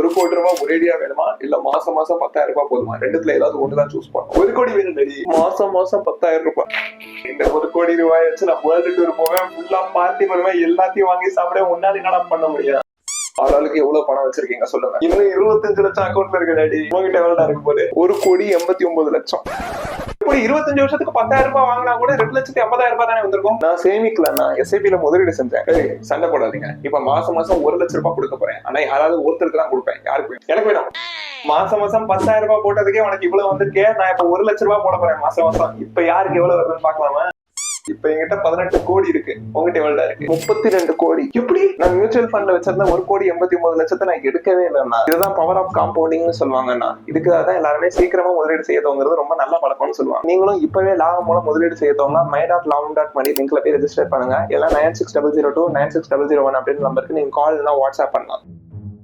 1 கோடி ரூபாய் ஒரேடியா வேணுமா இல்ல மாசம் மாசம் 10,000 ரூபாய் போதுமா? ரெண்டுத்துல ஏதாவது ஒண்ணுதான் சூஸ் பண்ணும். 1 கோடி வேணும் டேடி, மாசம் மாசம் 10,000 ரூபாய். இந்த 1 கோடி ரூபாய் வச்சு நான் வேர்ல்டு டூர் போவேன், ஃபுல்லா பார்ட்டி பண்ணுவேன், எல்லாத்தையும் வாங்கி சாப்பிட. உன்னால என்னடா பண்ண முடியாது? ஆளாளுக்கு எவ்வளவு பணம் வச்சிருக்கீங்க சொல்லுங்க. இன்னும் 25 லட்சம் அக்கௌண்ட்ல இருக்கு டாடி. உங்ககிட்ட எவ்வளவு இருக்கு போது? 1,89,00,000. இப்படி 25 வருஷத்துக்கு 10,000 ரூபாய் வாங்கினா கூட 2,80,000 ரூபாய் தானே வந்திருக்கும். நான் சேமிக்கலன்னா SIP-ல முதலீடு செஞ்சேன். சண்டை போடாதீங்க. இப்ப மாசம் மாசம் 1 லட்சம் ரூபாய் கொடுக்க போறேன். ஆனா யாராவது ஒருத்தருக்கு தான் கொடுப்பேன். யாருக்கு? எனக்கு வேணும். மாசம் மாசம் 10,000 ரூபாய் போட்டதுக்கே உனக்கு இவ்வளவு வந்திருக்கே. நான் இப்ப 1 லட்சம் ரூபாய் போட போறேன் மாசம் மாசம். இப்ப யாருக்கு எவ்வளவு வருதுன்னு பாக்கலாமா? இப்ப என்கிட்ட 18 கோடி இருக்கு. உங்ககிட்ட எவ்வளவு இருக்கு? 32 கோடி. எப்படி? நான் மியூச்சுவல் ஃபண்ட்ல வச்சிருந்த 1,89,00,000 நான் எடுக்கவே இல்லைன்னா. இதுதான் பவர் ஆஃப் காம்பவுண்டிங்னு சொல்லுவாங்கன்னா. இதுக்காகதான் எல்லாருமே சீக்கிரமா முதலீடு செய்யறவங்கிறது ரொம்ப நல்ல பழக்கம்னு சொல்லுவாங்க. நீங்களும் இப்பவே லாபம் மூலம் முதலீடு செய்யறவங்க my.lavam.money லிங்க்ல போய் ரெஜிஸ்டர் பண்ணுங்க. எல்லாம் 9600296001 அப்படின்னு நம்பருக்கு நீங்க கால் இல்லைன்னா வாட்ஸ்அப் பண்ணலாம்.